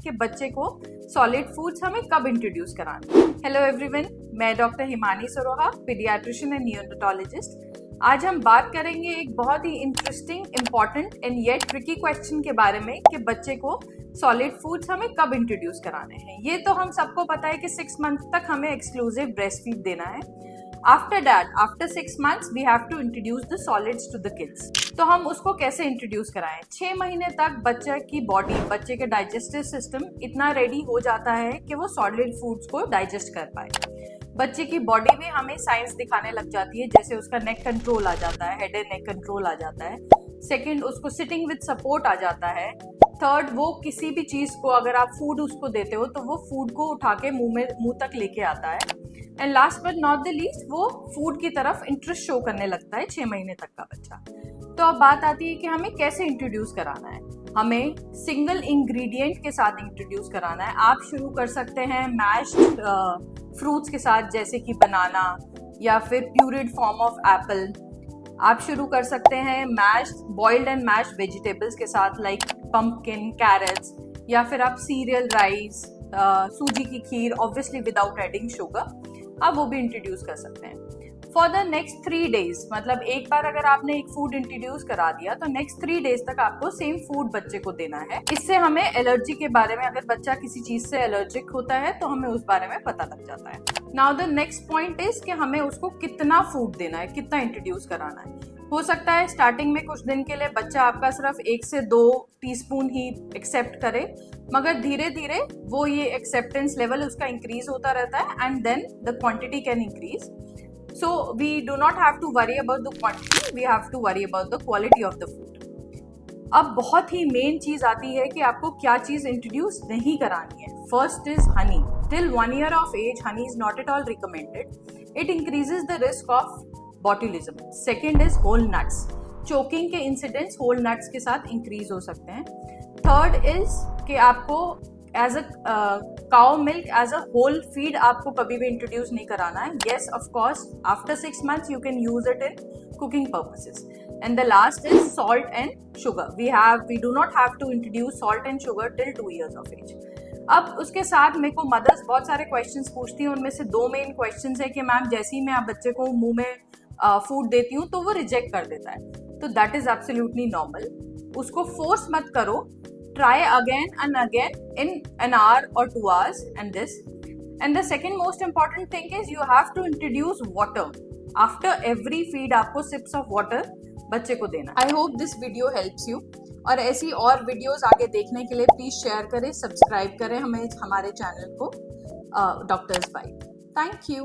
कि बच्चे को सॉलिड फूड्स हमें कब इंट्रोड्यूस कराना। हेलो एवरीवन, मैं doctor Himani Saroha, paediatrician and neonatologist. आज हम बात करेंगे एक बहुत ही interesting, important and yet tricky question के बारे में कि बच्चे को सॉलिड फूड्स हमें कब इंट्रोड्यूस कराने हैं। ये तो हम सबको पता है कि 6 मंथ तक हमें एक्सक्लूसिव ब्रेस्ट फीड देना है। After that, after 6 months, we have to introduce the solids to the kids। तो हम उसको कैसे इंट्रोड्यूस कराएं? 6 महीने तक बच्चे की बॉडी, बच्चे के डाइजेस्टिव सिस्टम इतना रेडी हो जाता है कि वो सॉलिड फूड्स को डाइजेस्ट कर पाए। बच्चे की बॉडी में हमें साइंस दिखाने लग जाती है, जैसे उसका नेक कंट्रोल आ जाता है, हेड एंड नेक कंट्रोल आ जाता है। सेकेंड, उसको सिटिंग विद सपोर्ट आ जाता है। थर्ड, वो किसी भी चीज को अगर आप फूड उसको देते हो तो वो फूड को उठा के मुंह तक लेके आता है। And last but not the least, वो फूड की तरफ इंटरेस्ट शो करने लगता है 6 महीने तक का बच्चा। तो अब बात आती है कि हमें कैसे इंट्रोड्यूस कराना है। हमें सिंगल इंग्रेडिएंट के साथ इंट्रोड्यूस कराना है। आप शुरू कर सकते हैं मैश्ड फ्रूट्स के साथ, जैसे कि बनाना या फिर प्यूरिड फॉर्म ऑफ एप्पल। आप शुरू कर सकते हैं mashed, boiled and mashed vegetables के साथ, लाइक पंपकिन, कैरेट्स, या फिर आप सीरियल राइस, सूजी की खीर, ऑब्वियसली विदाउट एडिंग शुगर, आप वो भी इंट्रोड्यूस कर सकते हैं। फॉर द नेक्स्ट 3 days, मतलब एक बार अगर आपने एक फूड इंट्रोड्यूस करा दिया तो नेक्स्ट 3 days तक आपको सेम फूड बच्चे को देना है। इससे हमें एलर्जी के बारे में, अगर बच्चा किसी चीज से एलर्जिक होता है तो हमें उस बारे में पता लग जाता है। Now the next point is कि हमें उसको कितना फूड देना है, कितना इंट्रोड्यूस कराना है। हो सकता है स्टार्टिंग में कुछ दिन के लिए बच्चा आपका सिर्फ 1 से 2 टीस्पून ही एक्सेप्ट करे, मगर धीरे धीरे वो ये एक्सेप्टेंस लेवल उसका इंक्रीज होता रहता है and then the quantity can increase. So we do not have to worry about the quantity, we have to worry about the quality of the food। अब बहुत ही मेन चीज आती है कि आपको क्या चीज इंट्रोड्यूस नहीं करानी है। First is Honey. Till 1 year of age, honey is not at all recommended. It increases the risk of botulism. Second is whole nuts. Choking के इंसिडेंट्स होल नट्स के साथ इंक्रीज हो सकते हैं। थर्ड इज कि आपको as a cow milk, as a whole feed आपको कभी भी इंट्रोड्यूस नहीं कराना है। Yes, of course, after 6 months you can use it in cooking purposes. And the last is salt and sugar. We do not have to introduce salt and sugar till 2 years of age. अब उसके साथ मेरे को mother's बहुत सारे questions पूछती हैं, उनमें से 2 मेन क्वेश्चंस है कि मैम जैसे ही मैं आप बच्चे को मुंह में फूड देती हूँ तो वो रिजेक्ट कर देता है। तो दैट इज एब्सोल्युटली नॉर्मल। उसको फोर्स मत करो। Try again and again in an hour or 2 hours and this. And the second most important thing is you have to introduce water. After every feed आपको sips of water बच्चे को देना। I hope this video helps you। और ऐसी और videos आगे देखने के लिए प्लीज शेयर करें, सब्सक्राइब करें हमारे चैनल को डॉक्टर्स बाइट। Thank you.